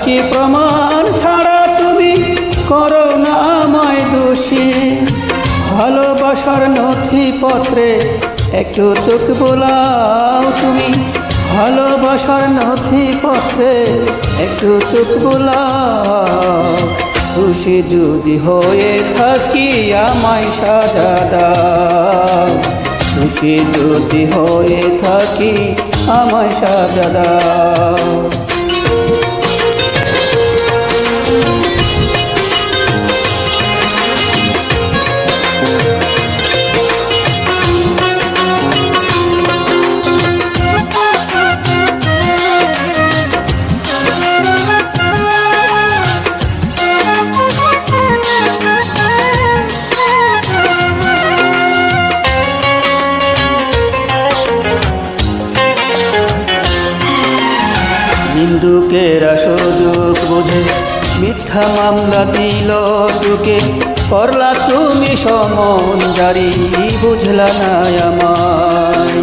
সাক্ষী প্রমাণ ছাড়া তুমি করো না আমায় দোষী। ভালোবাসার নথিপত্রে একটু চোখ বোলাও তুমি, ভালোবাসার নথিপত্রে একটু চোখ বোলাও। খুশি যদি হয়ে থাকি আমায় সাজা দাও, খুশি যদি হয়ে থাকি আমায় সাজা দাও। নিন্দুকেরা সুযোগ বুঝে মিথ্যা মামলা দিল টুকে, করলা তুমি সমন জারি, বুঝলা না আমায়।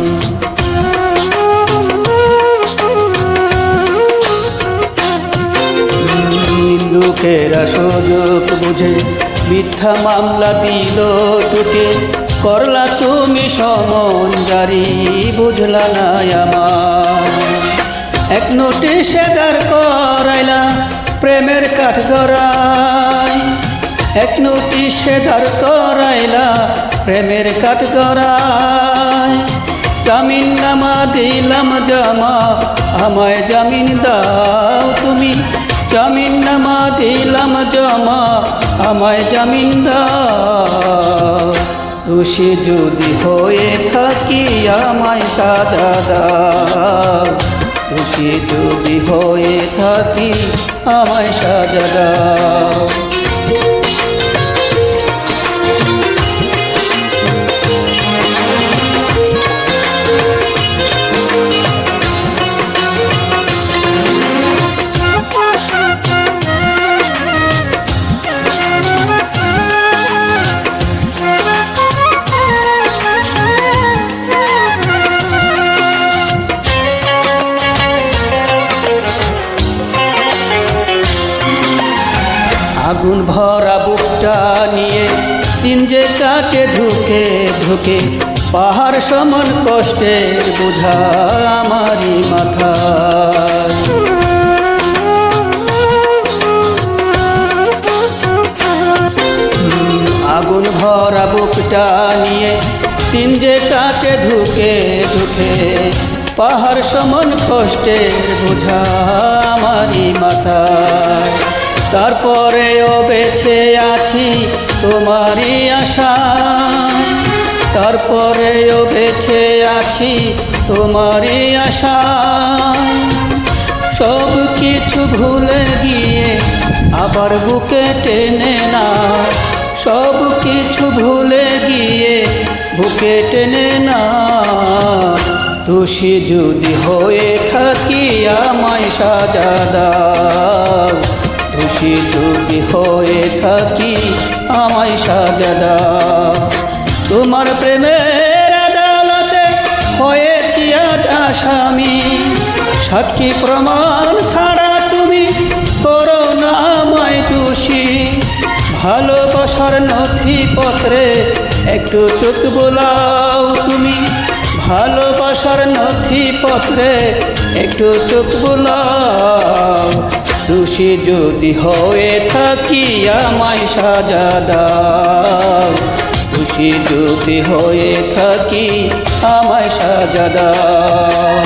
নিন্দুকেরা সুযোগ বুঝে মিথ্যা মামলা দিল টুকে, করলা তুমি সমন জারি, বুঝলা না আমায়। এক নোটিশে দাঁড় করাইলা প্রেমের কাঠগড়ায়, এক নোটিশে দাঁড় করাইলা প্রেমের কাঠগড়ায়। জামিননামা দিলাম জমা, আমায় জামিন দাও তুমি, জামিননামা দিলাম জমা, আমায় জামিন দাও। দোষী যদি হয়ে থাকি আমায় সাজা দাও, খুশি যদি হয়ে থাকি আমায় সাজা দাও। আগুন ভরা বুকটা নিয়ে দিন যে কাটে ধুকে ধুকে, পাহাড় সমান কষ্টের বোঝা আমারই মাথায়। আগুন ভরা বুকটা নিয়ে দিন যে কাটে ধুকে ধুকে, পাহাড় সমান কষ্টের বোঝা আমারই মাথায়। তারপরেও বেঁচে আছি তোমারই আশায়, তারপরেও বেঁচে আছি তোমারই আশায়। সব কিছু ভুলে গিয়ে আবার বুকে টেনে না, সব কিছু ভুলে গিয়ে বুকে টেনে না। দোষী যদি হয়ে থাকি আমায় সাজা দাও, দোষী যদি হয়ে থাকি আমায় সাজা দাও। তোমার প্রেমের আদালতে হয়েছি আজ আসামি, সাক্ষী প্রমাণ ছাড়া তুমি করো না আমায় দোষী। ভালোবাসার নথিপত্রে একটু চোখ বোলাও তুমি, ভালোবাসার নথিপত্রে একটু চোখ বোলাও। দোষী যদি হয়ে থাকি আমায় সাজা দাও, দোষী যদি হয়ে থাকি আমায় সাজা দাও।